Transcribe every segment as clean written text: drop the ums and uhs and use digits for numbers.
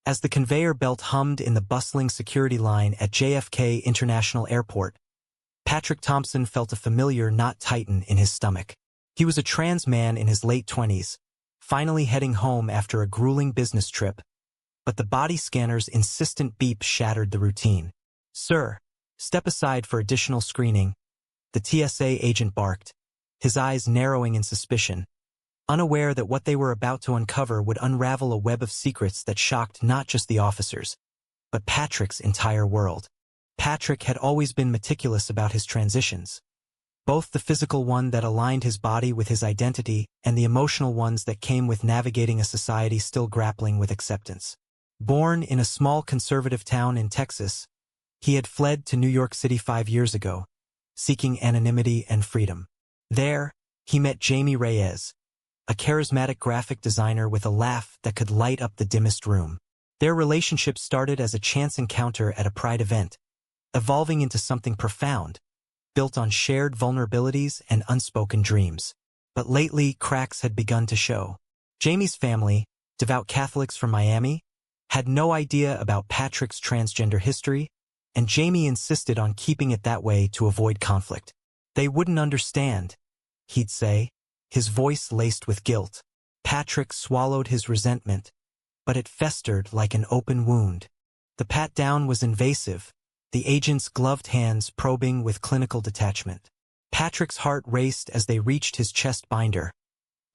As the conveyor belt hummed in the bustling security line at JFK International Airport, Patrick Thompson felt a familiar knot tighten in his stomach. He was a trans man in his late 20s, finally heading home after a grueling business trip, but the body scanner's insistent beep shattered the routine. "Sir, step aside for additional screening," the TSA agent barked, his eyes narrowing in suspicion, unaware that what they were about to uncover would unravel a web of secrets that shocked not just the officers, but Patrick's entire world. Patrick had always been meticulous about his transitions, both the physical one that aligned his body with his identity and the emotional ones that came with navigating a society still grappling with acceptance. Born in a small conservative town in Texas, he had fled to New York City 5 years ago, seeking anonymity and freedom. There, he met Jamie Reyes, a charismatic graphic designer with a laugh that could light up the dimmest room. Their relationship started as a chance encounter at a Pride event, evolving into something profound, built on shared vulnerabilities and unspoken dreams. But lately, cracks had begun to show. Jamie's family, devout Catholics from Miami, had no idea about Patrick's transgender history, and Jamie insisted on keeping it that way to avoid conflict. "They wouldn't understand," he'd say, his voice laced with guilt. Patrick swallowed his resentment, but it festered like an open wound. The pat-down was invasive, the agent's gloved hands probing with clinical detachment. Patrick's heart raced as they reached his chest binder,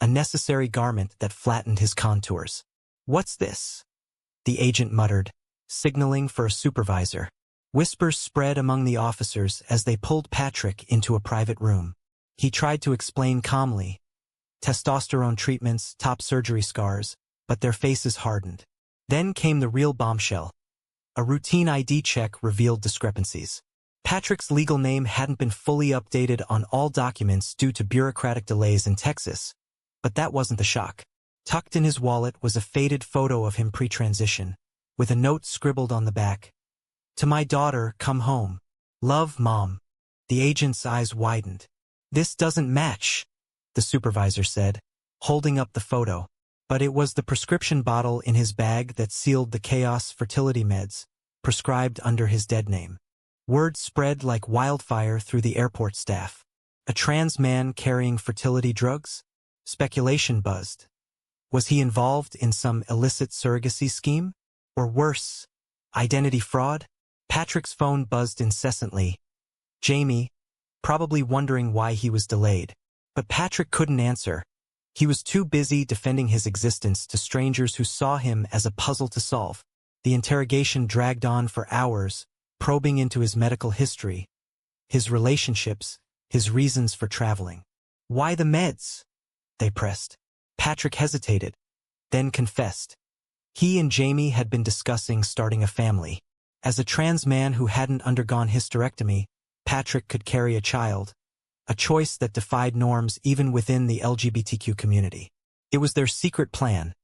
a necessary garment that flattened his contours. "What's this?" the agent muttered, signaling for a supervisor. Whispers spread among the officers as they pulled Patrick into a private room. He tried to explain calmly, testosterone treatments, top surgery scars, but their faces hardened. Then came the real bombshell. A routine ID check revealed discrepancies. Patrick's legal name hadn't been fully updated on all documents due to bureaucratic delays in Texas, but that wasn't the shock. Tucked in his wallet was a faded photo of him pre-transition, with a note scribbled on the back. "To my daughter, come home. Love, Mom." The agent's eyes widened. "This doesn't match," the supervisor said, holding up the photo. But it was the prescription bottle in his bag that sealed the chaos fertility meds, prescribed under his dead name. Word spread like wildfire through the airport staff. A trans man carrying fertility drugs? Speculation buzzed. Was he involved in some illicit surrogacy scheme? Or worse, identity fraud? Patrick's phone buzzed incessantly. Jamie, probably wondering why he was delayed. But Patrick couldn't answer. He was too busy defending his existence to strangers who saw him as a puzzle to solve. The interrogation dragged on for hours, probing into his medical history, his relationships, his reasons for traveling. "Why the meds?" they pressed. Patrick hesitated, then confessed. He and Jamie had been discussing starting a family. As a trans man who hadn't undergone hysterectomy, Patrick could carry a child, a choice that defied norms even within the LGBTQ community. It was their secret plan,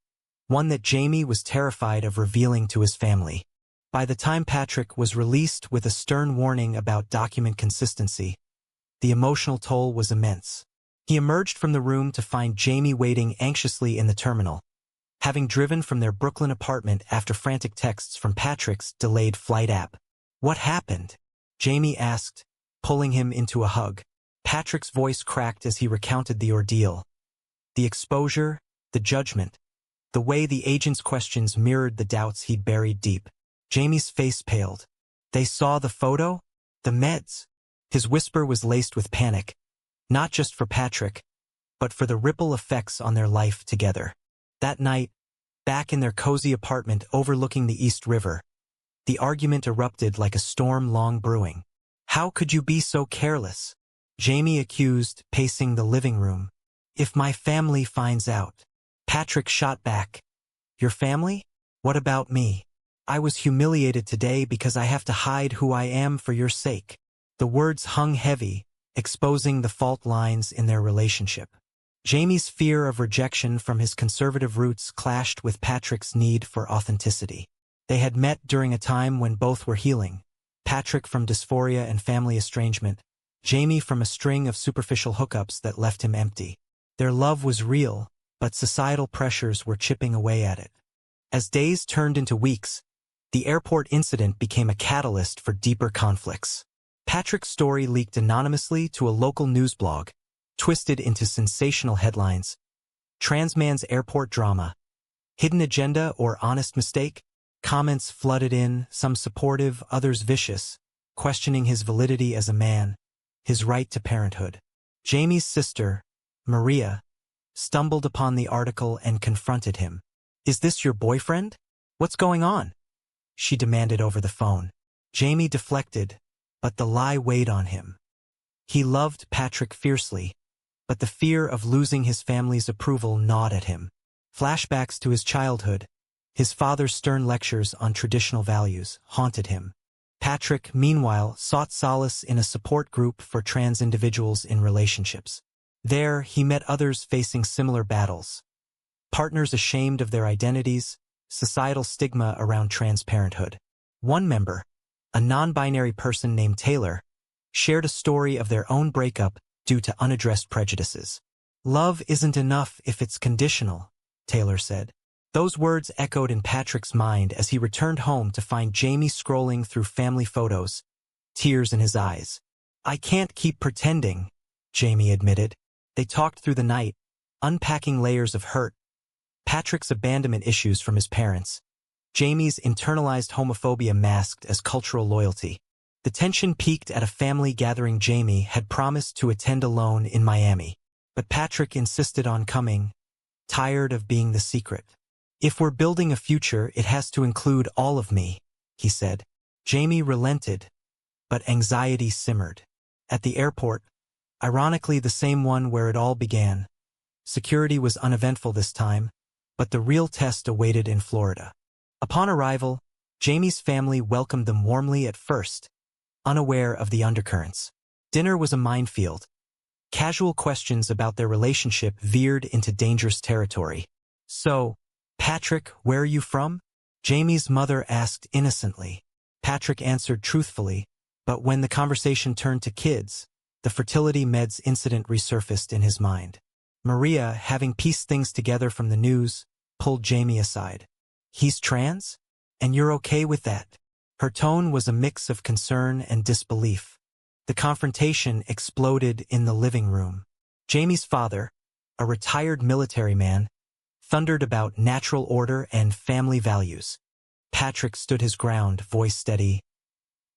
one that Jamie was terrified of revealing to his family. By the time Patrick was released with a stern warning about document consistency, the emotional toll was immense. He emerged from the room to find Jamie waiting anxiously in the terminal, having driven from their Brooklyn apartment after frantic texts from Patrick's delayed flight app. "What happened?" Jamie asked, pulling him into a hug. Patrick's voice cracked as he recounted the ordeal. The exposure, the judgment, the way the agent's questions mirrored the doubts he'd buried deep. Jamie's face paled. "They saw the photo? The meds?" His whisper was laced with panic, not just for Patrick, but for the ripple effects on their life together. That night, back in their cozy apartment overlooking the East River, the argument erupted like a storm long brewing. "How could you be so careless?" Jamie accused, pacing the living room. "If my family finds out." Patrick shot back. "Your family? What about me? I was humiliated today because I have to hide who I am for your sake." The words hung heavy, exposing the fault lines in their relationship. Jamie's fear of rejection from his conservative roots clashed with Patrick's need for authenticity. They had met during a time when both were healing, Patrick from dysphoria and family estrangement, Jamie from a string of superficial hookups that left him empty. Their love was real, but societal pressures were chipping away at it. As days turned into weeks, the airport incident became a catalyst for deeper conflicts. Patrick's story leaked anonymously to a local news blog, twisted into sensational headlines. Trans man's airport drama. Hidden agenda or honest mistake? Comments flooded in, some supportive, others vicious, questioning his validity as a man, his right to parenthood. Jamie's sister, Maria, stumbled upon the article and confronted him. "Is this your boyfriend? What's going on?" she demanded over the phone. Jamie deflected, but the lie weighed on him. He loved Patrick fiercely, but the fear of losing his family's approval gnawed at him. Flashbacks to his childhood, his father's stern lectures on traditional values, haunted him. Patrick, meanwhile, sought solace in a support group for trans individuals in relationships. There, he met others facing similar battles. Partners ashamed of their identities, societal stigma around trans parenthood. One member, a non-binary person named Taylor, shared a story of their own breakup due to unaddressed prejudices. "Love isn't enough if it's conditional," Taylor said. Those words echoed in Patrick's mind as he returned home to find Jamie scrolling through family photos, tears in his eyes. "I can't keep pretending," Jamie admitted. They talked through the night, unpacking layers of hurt. Patrick's abandonment issues from his parents. Jamie's internalized homophobia masked as cultural loyalty. The tension peaked at a family gathering. Jamie had promised to attend alone in Miami, but Patrick insisted on coming, tired of being the secret. "If we're building a future, it has to include all of me," he said. Jamie relented, but anxiety simmered. At the airport, ironically the same one where it all began, security was uneventful this time, but the real test awaited in Florida. Upon arrival, Jamie's family welcomed them warmly at first, unaware of the undercurrents. Dinner was a minefield. Casual questions about their relationship veered into dangerous territory. "So, Patrick, where are you from?" Jamie's mother asked innocently. Patrick answered truthfully, but when the conversation turned to kids, the fertility meds incident resurfaced in his mind. Maria, having pieced things together from the news, pulled Jamie aside. "He's trans? And you're okay with that?" Her tone was a mix of concern and disbelief. The confrontation exploded in the living room. Jamie's father, a retired military man, thundered about natural order and family values. Patrick stood his ground, voice steady.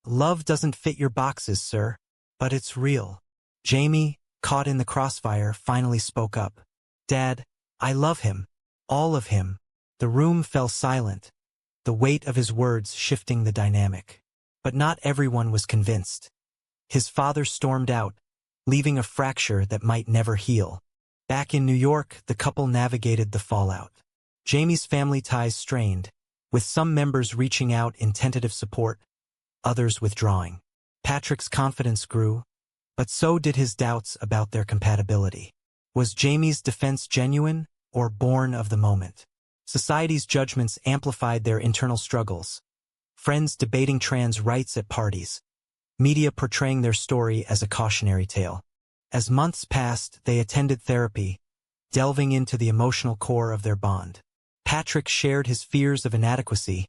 "Love doesn't fit your boxes, sir, but it's real." Jamie, caught in the crossfire, finally spoke up. "Dad, I love him. All of him." The room fell silent, the weight of his words shifting the dynamic. But not everyone was convinced. His father stormed out, leaving a fracture that might never heal. Back in New York, the couple navigated the fallout. Jamie's family ties strained, with some members reaching out in tentative support, others withdrawing. Patrick's confidence grew, but so did his doubts about their compatibility. Was Jamie's defense genuine or born of the moment? Society's judgments amplified their internal struggles. Friends debating trans rights at parties. Media portraying their story as a cautionary tale. As months passed, they attended therapy, delving into the emotional core of their bond. Patrick shared his fears of inadequacy,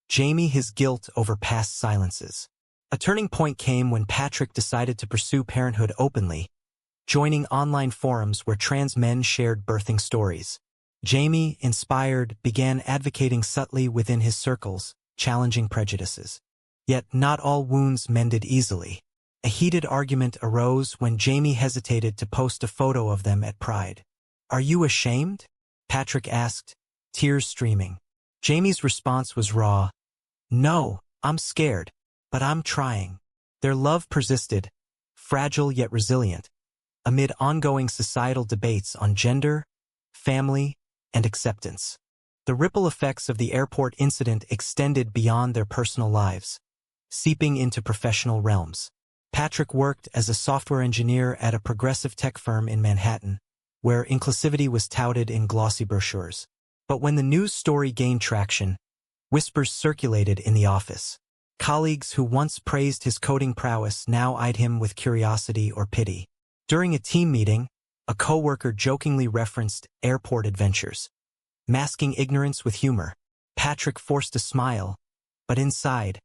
Jamie his guilt over past silences. A turning point came when Patrick decided to pursue parenthood openly, joining online forums where trans men shared birthing stories. Jamie, inspired, began advocating subtly within his circles, challenging prejudices. Yet not all wounds mended easily. A heated argument arose when Jamie hesitated to post a photo of them at Pride. "Are you ashamed?" Patrick asked, tears streaming. Jamie's response was raw. "No, I'm scared, but I'm trying." Their love persisted, fragile yet resilient, amid ongoing societal debates on gender, family, and acceptance. The ripple effects of the airport incident extended beyond their personal lives, seeping into professional realms. Patrick worked as a software engineer at a progressive tech firm in Manhattan, where inclusivity was touted in glossy brochures. But when the news story gained traction, whispers circulated in the office. Colleagues who once praised his coding prowess now eyed him with curiosity or pity. During a team meeting, a coworker jokingly referenced airport adventures, masking ignorance with humor. Patrick forced a smile, but inside,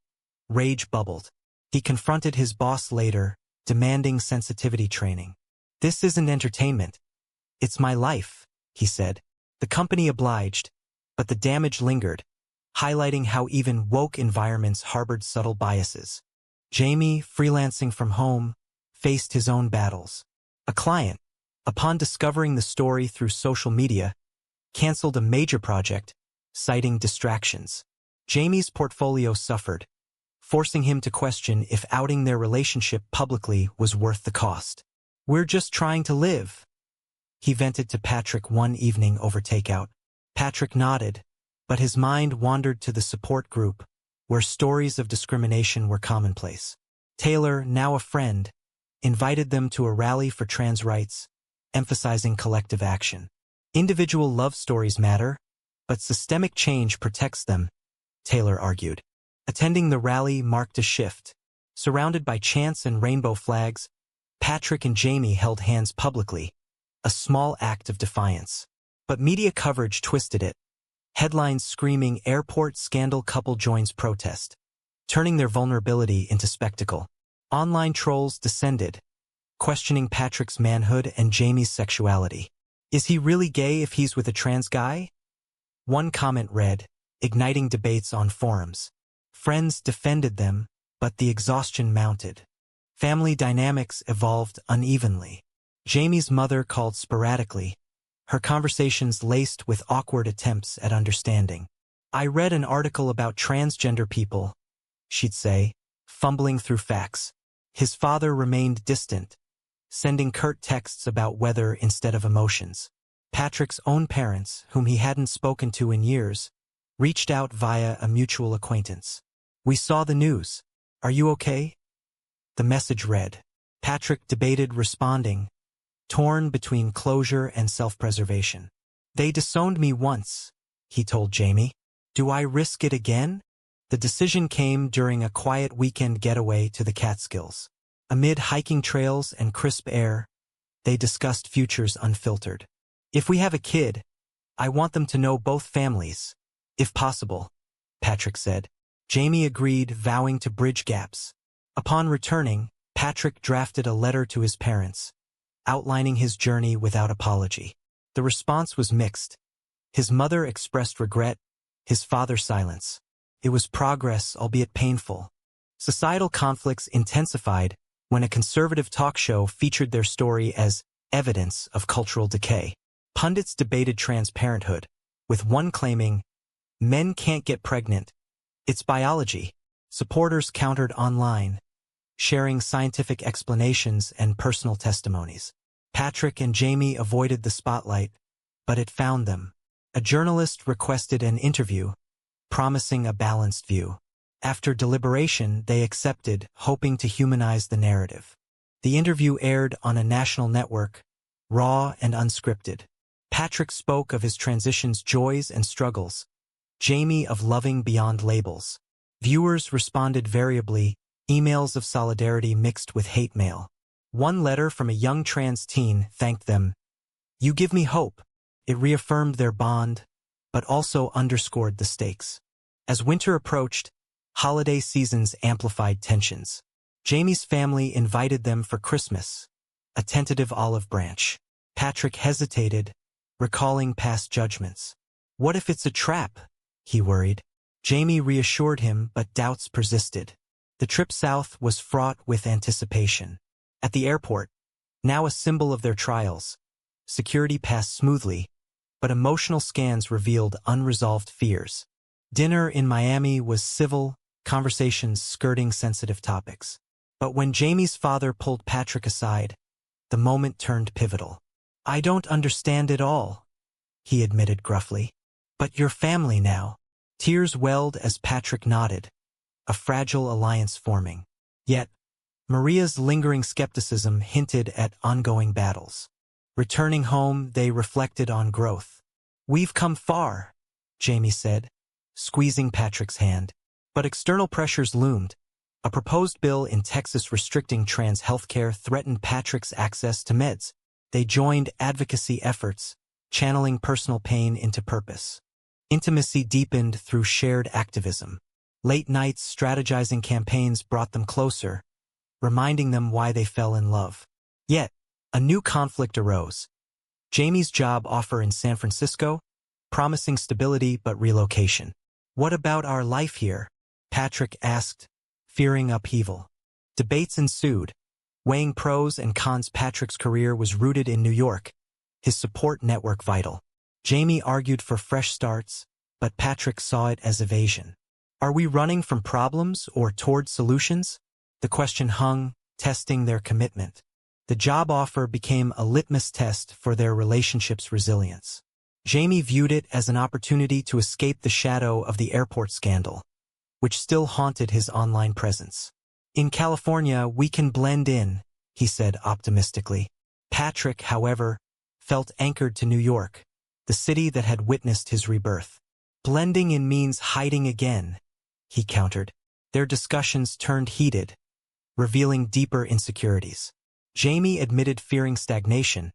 rage bubbled. He confronted his boss later, demanding sensitivity training. "This isn't entertainment. It's my life," he said. The company obliged, but the damage lingered, highlighting how even woke environments harbored subtle biases. Jamie, freelancing from home, faced his own battles. A client, upon discovering the story through social media, canceled a major project, citing distractions. Jamie's portfolio suffered, forcing him to question if outing their relationship publicly was worth the cost. "We're just trying to live," he vented to Patrick one evening over takeout. Patrick nodded, but his mind wandered to the support group, where stories of discrimination were commonplace. Taylor, now a friend, invited them to a rally for trans rights, emphasizing collective action. "Individual love stories matter, but systemic change protects them," Taylor argued. Attending the rally marked a shift. Surrounded by chants and rainbow flags, Patrick and Jamie held hands publicly, a small act of defiance. But media coverage twisted it. Headlines screaming "Airport Scandal Couple Joins Protest," turning their vulnerability into spectacle. Online trolls descended, questioning Patrick's manhood and Jamie's sexuality. "Is he really gay if he's with a trans guy?" One comment read, igniting debates on forums. Friends defended them, but the exhaustion mounted. Family dynamics evolved unevenly. Jamie's mother called sporadically, her conversations laced with awkward attempts at understanding. "I read an article about transgender people," she'd say, fumbling through facts. His father remained distant, sending curt texts about weather instead of emotions. Patrick's own parents, whom he hadn't spoken to in years, reached out via a mutual acquaintance. "We saw the news. Are you okay?" The message read. Patrick debated responding, torn between closure and self-preservation. "They disowned me once," he told Jamie. "Do I risk it again?" The decision came during a quiet weekend getaway to the Catskills. Amid hiking trails and crisp air, they discussed futures unfiltered. "If we have a kid, I want them to know both families, if possible," Patrick said. Jamie agreed, vowing to bridge gaps. Upon returning, Patrick drafted a letter to his parents, outlining his journey without apology. The response was mixed. His mother expressed regret, his father silence. It was progress, albeit painful. Societal conflicts intensified when a conservative talk show featured their story as evidence of cultural decay. Pundits debated trans parenthood, with one claiming, "Men can't get pregnant. It's biology." Supporters countered online, sharing scientific explanations and personal testimonies. Patrick and Jamie avoided the spotlight, but it found them. A journalist requested an interview, promising a balanced view. After deliberation, they accepted, hoping to humanize the narrative. The interview aired on a national network, raw and unscripted. Patrick spoke of his transition's joys and struggles, Jamie of loving beyond labels. Viewers responded variably, emails of solidarity mixed with hate mail. One letter from a young trans teen thanked them. "You give me hope." It reaffirmed their bond, but also underscored the stakes. As winter approached, holiday seasons amplified tensions. Jamie's family invited them for Christmas, a tentative olive branch. Patrick hesitated, recalling past judgments. "What if it's a trap?" he worried. Jamie reassured him, but doubts persisted. The trip south was fraught with anticipation. At the airport, now a symbol of their trials, security passed smoothly, but emotional scans revealed unresolved fears. Dinner in Miami was civil, conversations skirting sensitive topics. But when Jamie's father pulled Patrick aside, the moment turned pivotal. "I don't understand it all," he admitted gruffly. "But your family now." Tears welled as Patrick nodded, a fragile alliance forming. Yet, Maria's lingering skepticism hinted at ongoing battles. Returning home, they reflected on growth. "We've come far," Jamie said, squeezing Patrick's hand. But external pressures loomed. A proposed bill in Texas restricting trans healthcare threatened Patrick's access to meds. They joined advocacy efforts, channeling personal pain into purpose. Intimacy deepened through shared activism. Late nights strategizing campaigns brought them closer, reminding them why they fell in love. Yet, a new conflict arose. Jamie's job offer in San Francisco, promising stability but relocation. "What about our life here?" Patrick asked, fearing upheaval. Debates ensued, weighing pros and cons. Patrick's career was rooted in New York, his support network vital. Jamie argued for fresh starts, but Patrick saw it as evasion. Are we running from problems or toward solutions? The question hung, testing their commitment. The job offer became a litmus test for their relationship's resilience. Jamie viewed it as an opportunity to escape the shadow of the airport scandal, which still haunted his online presence. "In California, we can blend in," he said optimistically. Patrick, however, felt anchored to New York, the city that had witnessed his rebirth. "Blending in means hiding again," he countered. Their discussions turned heated, revealing deeper insecurities. Jamie admitted fearing stagnation.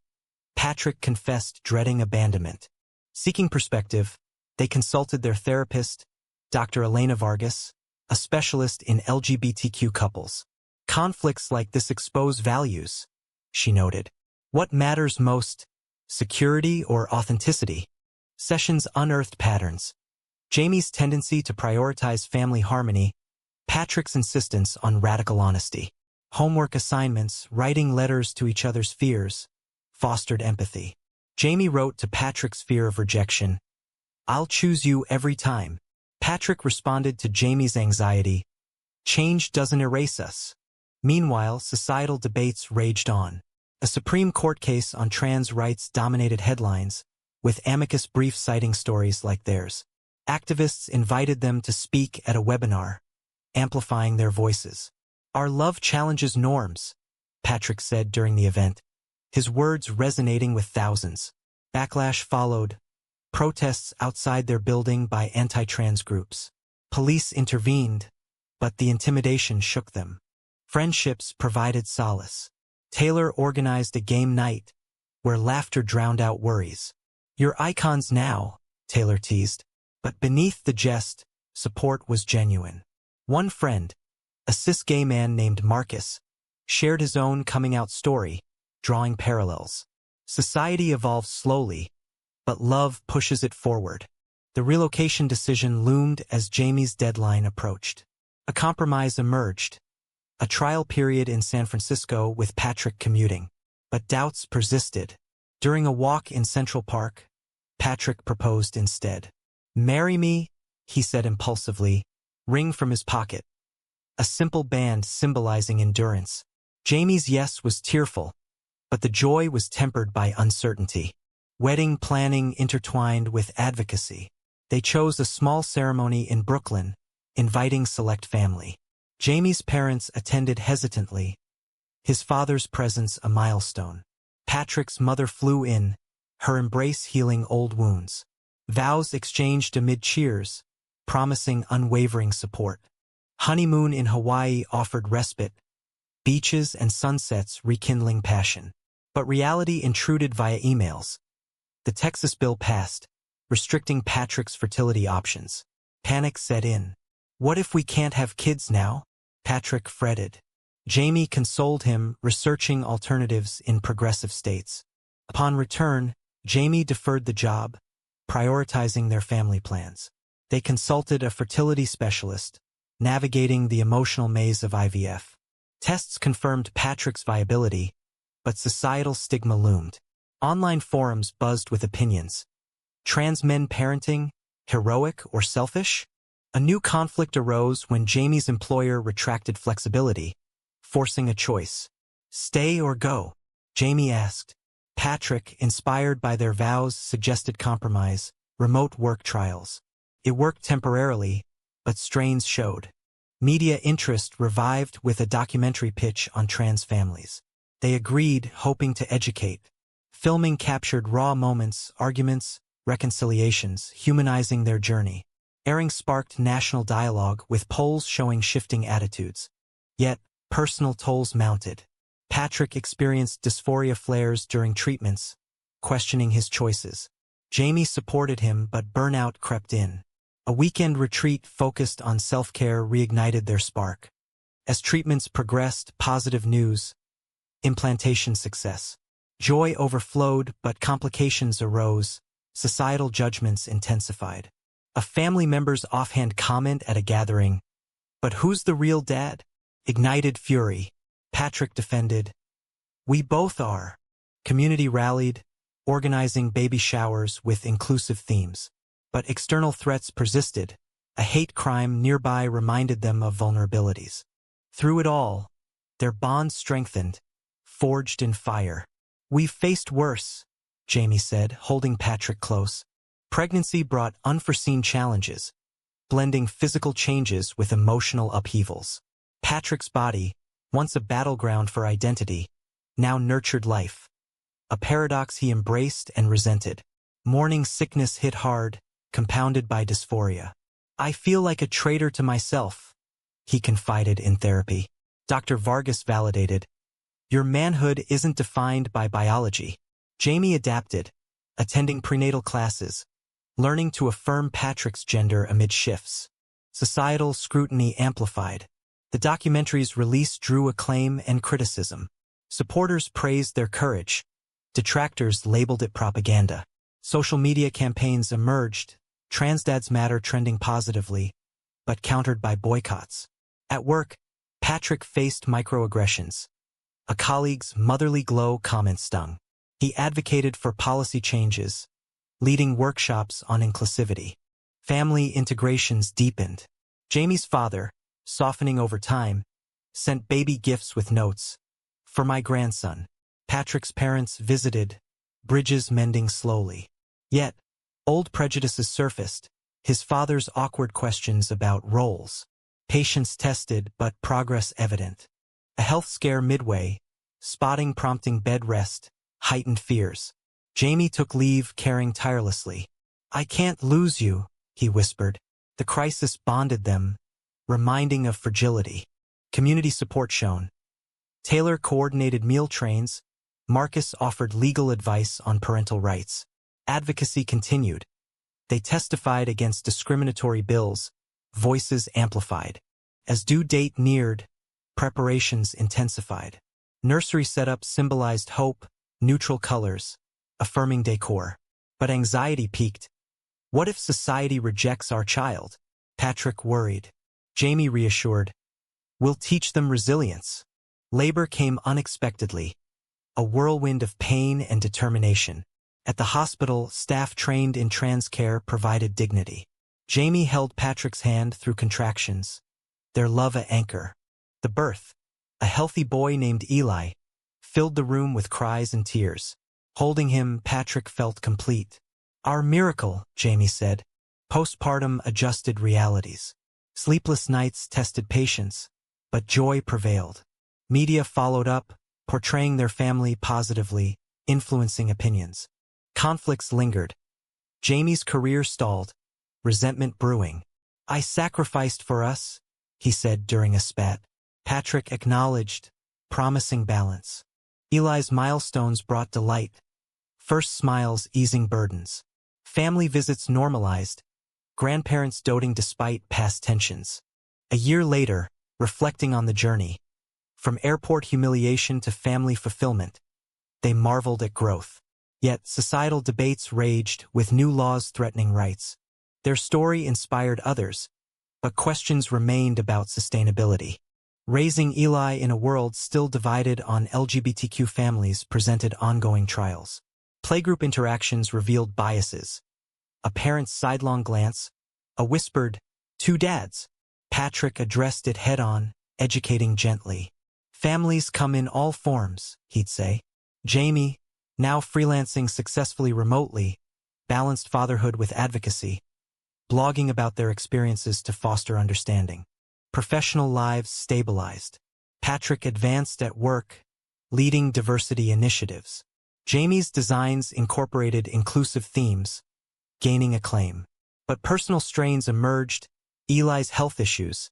Patrick confessed dreading abandonment. Seeking perspective, they consulted their therapist, Dr. Elena Vargas, a specialist in LGBTQ couples. "Conflicts like this expose values," she noted. "What matters most, security or authenticity?" Sessions unearthed patterns. Jamie's tendency to prioritize family harmony, Patrick's insistence on radical honesty. Homework assignments, writing letters to each other's fears, fostered empathy. Jamie wrote to Patrick's fear of rejection, "I'll choose you every time." Patrick responded to Jamie's anxiety, "Change doesn't erase us." Meanwhile, societal debates raged on. A Supreme Court case on trans rights dominated headlines, with amicus briefs citing stories like theirs. Activists invited them to speak at a webinar, amplifying their voices. "Our love challenges norms," Patrick said during the event, his words resonating with thousands. Backlash followed, protests outside their building by anti-trans groups. Police intervened, but the intimidation shook them. Friendships provided solace. Taylor organized a game night, where laughter drowned out worries. "You're icons now," Taylor teased, but beneath the jest, support was genuine. One friend, a cis-gay man named Marcus, shared his own coming-out story, drawing parallels. Society evolves slowly, but love pushes it forward. The relocation decision loomed as Jamie's deadline approached. A compromise emerged, a trial period in San Francisco with Patrick commuting. But doubts persisted. During a walk in Central Park, Patrick proposed instead. "Marry me," he said impulsively, ring from his pocket. A simple band symbolizing endurance. Jamie's yes was tearful, but the joy was tempered by uncertainty. Wedding planning intertwined with advocacy. They chose a small ceremony in Brooklyn, inviting select family. Jamie's parents attended hesitantly, his father's presence a milestone. Patrick's mother flew in, her embrace healing old wounds. Vows exchanged amid cheers, promising unwavering support. Honeymoon in Hawaii offered respite, beaches and sunsets rekindling passion. But reality intruded via emails. The Texas bill passed, restricting Patrick's fertility options. Panic set in. "What if we can't have kids now?" Patrick fretted. Jamie consoled him, researching alternatives in progressive states. Upon return, Jamie deferred the job, prioritizing their family plans. They consulted a fertility specialist, navigating the emotional maze of IVF. Tests confirmed Patrick's viability, but societal stigma loomed. Online forums buzzed with opinions. Trans men parenting, heroic or selfish? A new conflict arose when Jamie's employer retracted flexibility, forcing a choice. "Stay or go?" Jamie asked. Patrick, inspired by their vows, suggested compromise, remote work trials. It worked temporarily, but strains showed. Media interest revived with a documentary pitch on trans families. They agreed, hoping to educate. Filming captured raw moments, arguments, reconciliations, humanizing their journey. Airing sparked national dialogue, with polls showing shifting attitudes. Yet, personal tolls mounted. Patrick experienced dysphoria flares during treatments, questioning his choices. Jamie supported him, but burnout crept in. A weekend retreat focused on self-care reignited their spark. As treatments progressed, positive news, implantation success. Joy overflowed, but complications arose. Societal judgments intensified. A family member's offhand comment at a gathering, "But who's the real dad?" ignited fury. Patrick defended, "We both are." Community rallied, organizing baby showers with inclusive themes. But external threats persisted. A hate crime nearby reminded them of vulnerabilities. Through it all, their bond strengthened, forged in fire. "We've faced worse," Jamie said, holding Patrick close. Pregnancy brought unforeseen challenges, blending physical changes with emotional upheavals. Patrick's body, once a battleground for identity, now nurtured life. A paradox he embraced and resented. Morning sickness hit hard, compounded by dysphoria. "I feel like a traitor to myself," he confided in therapy. Dr. Vargas validated, "Your manhood isn't defined by biology." Jamie adapted, attending prenatal classes, learning to affirm Patrick's gender amid shifts. Societal scrutiny amplified. The documentary's release drew acclaim and criticism. Supporters praised their courage. Detractors labeled it propaganda. Social media campaigns emerged, Trans Dads Matter trending positively, but countered by boycotts. At work, Patrick faced microaggressions. A colleague's motherly glow comment stung. He advocated for policy changes, leading workshops on inclusivity. Family integrations deepened. Jamie's father, softening over time, sent baby gifts with notes, "For my grandson." Patrick's parents visited, bridges mending slowly. Yet, old prejudices surfaced, his father's awkward questions about roles. Patience tested, but progress evident. A health scare midway, spotting prompting bed rest, heightened fears. Jamie took leave, caring tirelessly. "I can't lose you," he whispered. The crisis bonded them, reminding of fragility. Community support shown. Taylor coordinated meal trains. Marcus offered legal advice on parental rights. Advocacy continued. They testified against discriminatory bills, voices amplified. As due date neared, preparations intensified. Nursery setup symbolized hope, neutral colors, affirming decor. But anxiety peaked. What if society rejects our child? Patrick worried. Jamie reassured, "We'll teach them resilience." Labor came unexpectedly, a whirlwind of pain and determination. At the hospital, staff trained in trans care provided dignity. Jamie held Patrick's hand through contractions, their love an anchor. The birth, a healthy boy named Eli, filled the room with cries and tears. Holding him, Patrick felt complete. "Our miracle," Jamie said. Postpartum adjusted realities. Sleepless nights tested patience, but joy prevailed. Media followed up, portraying their family positively, influencing opinions. Conflicts lingered. Jamie's career stalled, resentment brewing. "I sacrificed for us," he said during a spat. Patrick acknowledged, promising balance. Eli's milestones brought delight. First smiles easing burdens. Family visits normalized, grandparents doting despite past tensions. A year later, reflecting on the journey, from airport humiliation to family fulfillment, they marveled at growth. Yet societal debates raged, with new laws threatening rights. Their story inspired others, but questions remained about sustainability. Raising Eli in a world still divided on LGBTQ families presented ongoing trials. Playgroup interactions revealed biases. A parent's sidelong glance, a whispered, "Two dads." Patrick addressed it head-on, educating gently. "Families come in all forms," he'd say. Jamie, now freelancing successfully remotely, balanced fatherhood with advocacy, blogging about their experiences to foster understanding. Professional lives stabilized. Patrick advanced at work, leading diversity initiatives. Jamie's designs incorporated inclusive themes, gaining acclaim. But personal strains emerged. Eli's health issues,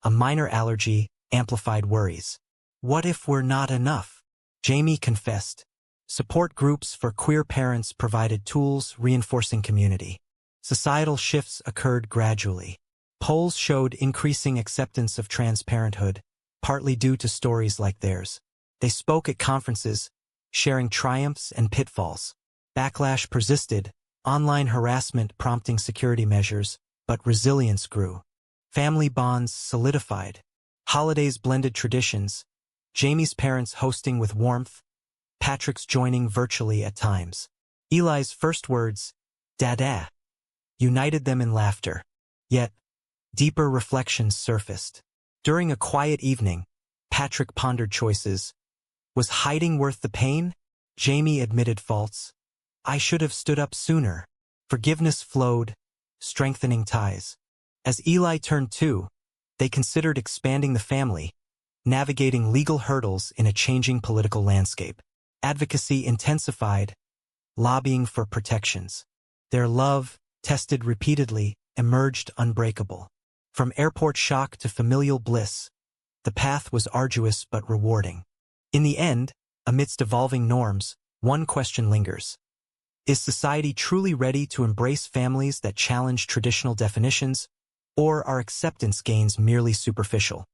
a minor allergy, amplified worries. "What if we're not enough?" Jamie confessed. Support groups for queer parents provided tools reinforcing community. Societal shifts occurred gradually. Polls showed increasing acceptance of trans parenthood, partly due to stories like theirs. They spoke at conferences, sharing triumphs and pitfalls. Backlash persisted, online harassment prompting security measures, but resilience grew. Family bonds solidified. Holidays blended traditions, Jamie's parents hosting with warmth, Patrick's joining virtually at times. Eli's first words, "Dada," united them in laughter. Yet, deeper reflections surfaced. During a quiet evening, Patrick pondered choices. Was hiding worth the pain? Jamie admitted faults. I should have stood up sooner. Forgiveness flowed, strengthening ties. As Eli turned 2, they considered expanding the family, navigating legal hurdles in a changing political landscape. Advocacy intensified, lobbying for protections. Their love, tested repeatedly, emerged unbreakable. From airport shock to familial bliss, the path was arduous but rewarding. In the end, amidst evolving norms, one question lingers. Is society truly ready to embrace families that challenge traditional definitions, or are acceptance gains merely superficial?